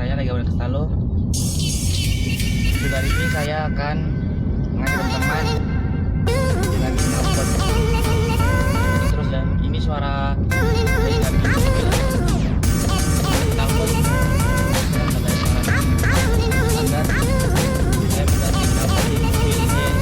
saya lagi ke Stalo. Kali ini saya akan mengajak teman dengan knalpot. Terus dan ini suara dari knalpot. Agar saya mengganti knalpot di mobil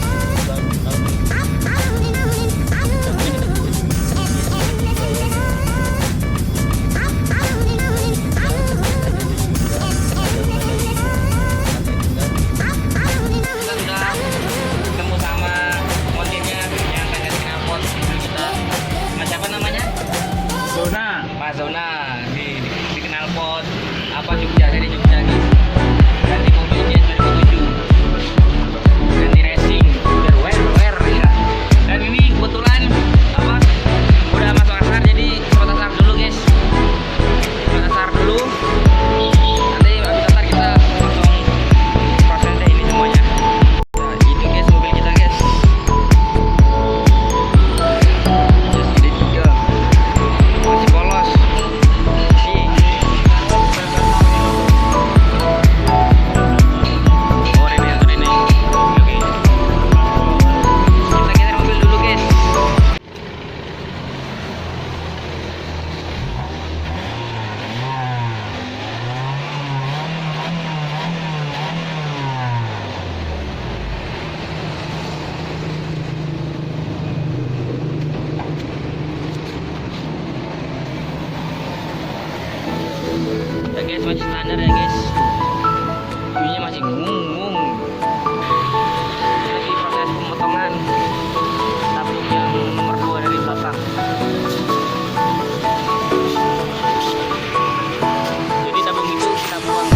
zona di knalpot apa Jogja, dari Jogja nih. Ganti mobil Jazz 2007, ganti racing biar wear ya. Dan ini kebetulan apa udah masuk asar, jadi sempat asar dulu guys, sempat asar dulu. Nanti habis asar kita langsung proses deh ini semuanya. Nah, itu guys mobil kita guys. Jazz gd3 masih polos. Ya guys, masih standar ya guys, bunyinya masih ngung. Lagi proses pemotongan tabung yang nomor 2 dari belakang. Jadi tabung itu kita buang.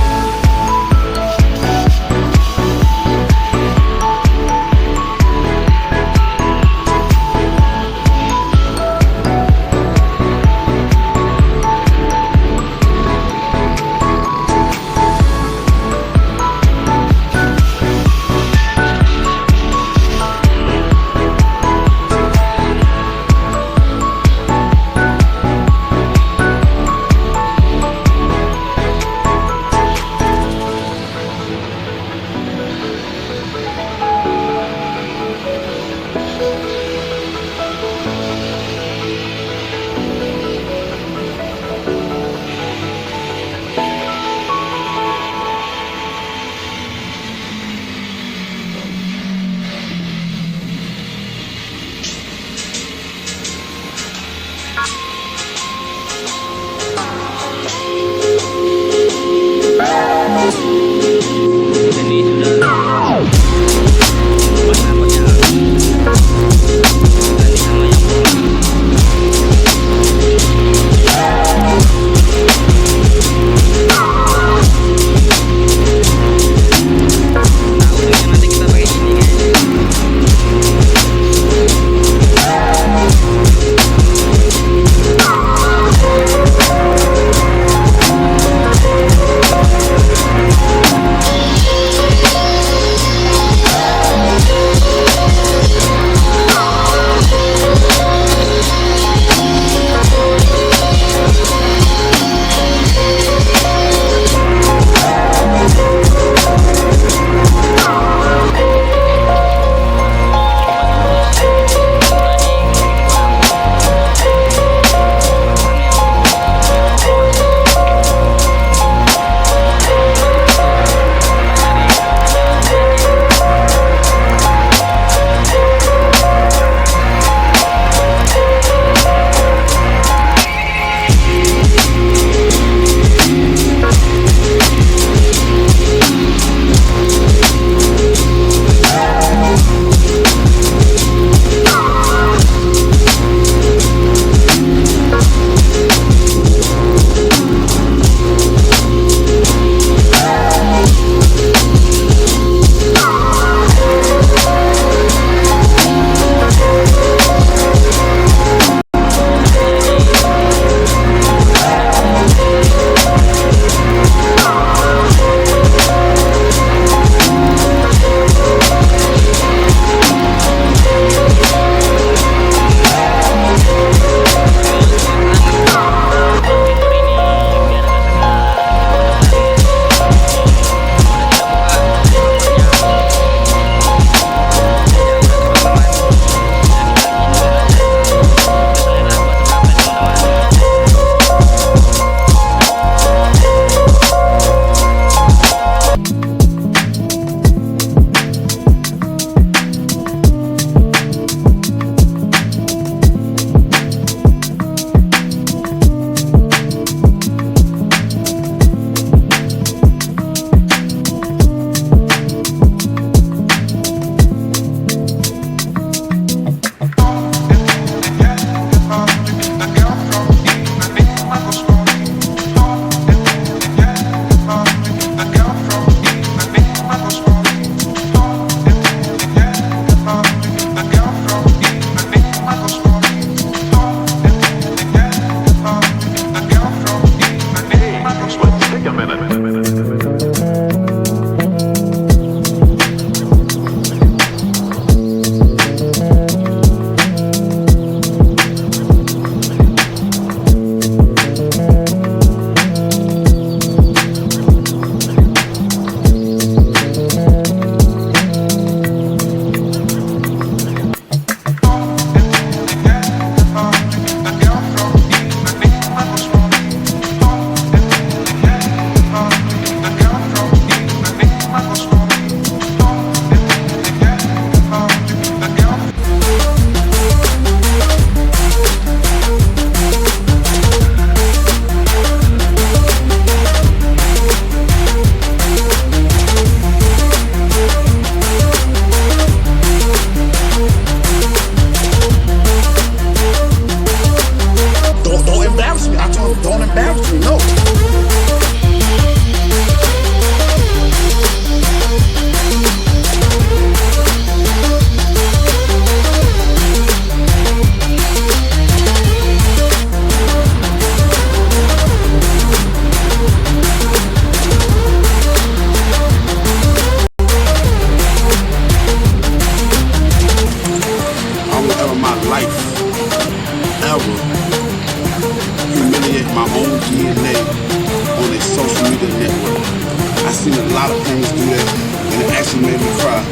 seen a lot of parents do that, and it actually made me cry.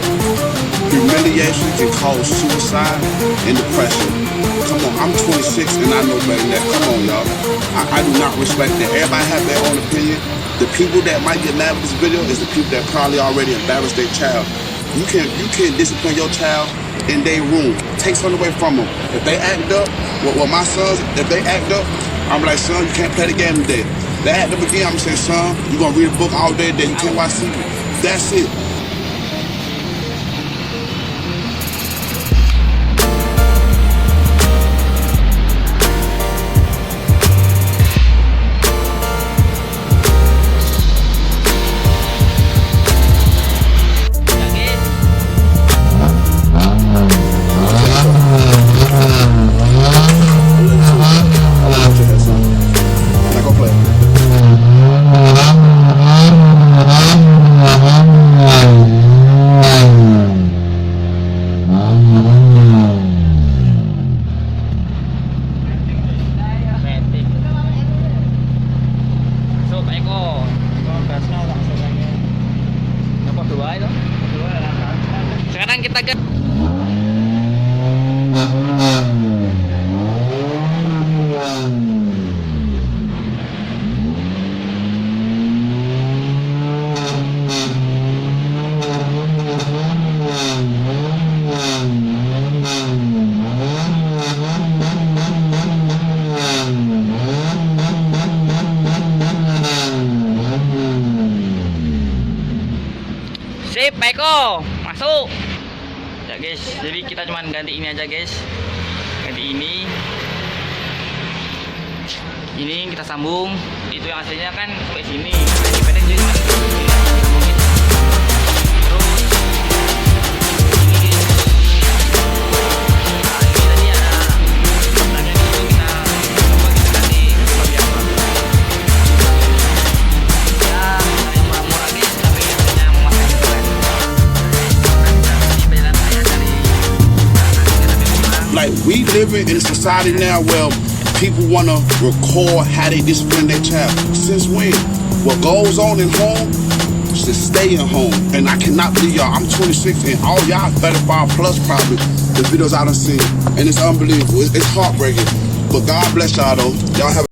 Humiliation can cause suicide and depression. Come on, I'm 26 and I know better than that. Come on, y'all. I do not respect that. Everybody have their own opinion. The people that might get mad with this video is the people that probably already embarrassed their child. You can't discipline your child in their room. Take something away from them. If they act up, well, my sons, if they act up, I'm like, son, you can't play the game today. They act up again, I'm saying, son, you gonna read a book all day today. You can't watch TV. That's it. Sekarang kita ke sip, Eko, masuk. Ya guys, jadi kita cuman ganti ini aja guys. Ganti ini kita sambung. Itu yang aslinya kan sampai sini. Independen jadi cuma sambungin. Terus ini tadi ada sebenarnya itu kita coba kita ganti seperti apa. Ya, yang murah-murah guys, tapi harganya memasaknya keren. Like, we living in a society now where people want to record how they discipline their child. Since when? What goes on in home should stay in home. And I cannot believe y'all, I'm 26 and all y'all 35 plus probably the videos I done seen. And it's unbelievable. It's heartbreaking. But God bless y'all though. Y'all have